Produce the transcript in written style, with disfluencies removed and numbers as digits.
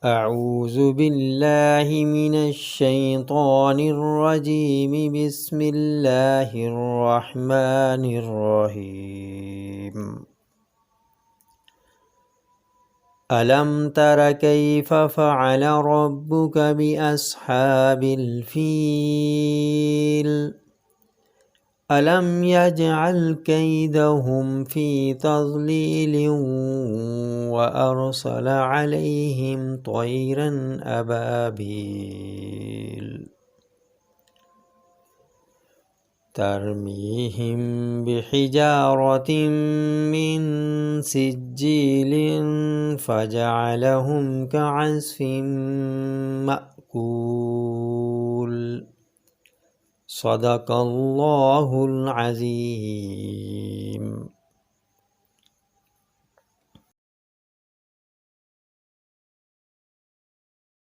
أعوذ بالله من الشيطان الرجيم. بسم الله الرحمن الرحيم. ألم تر كيف فعل ربك بأصحاب الفيل؟ ألم يجعل كيدهم في تضليل وأرسل عليهم طيرا أبابيل ترميهم بحجارة من سجيل فجعلهم كعصف مأكول. صدق الله العظيم.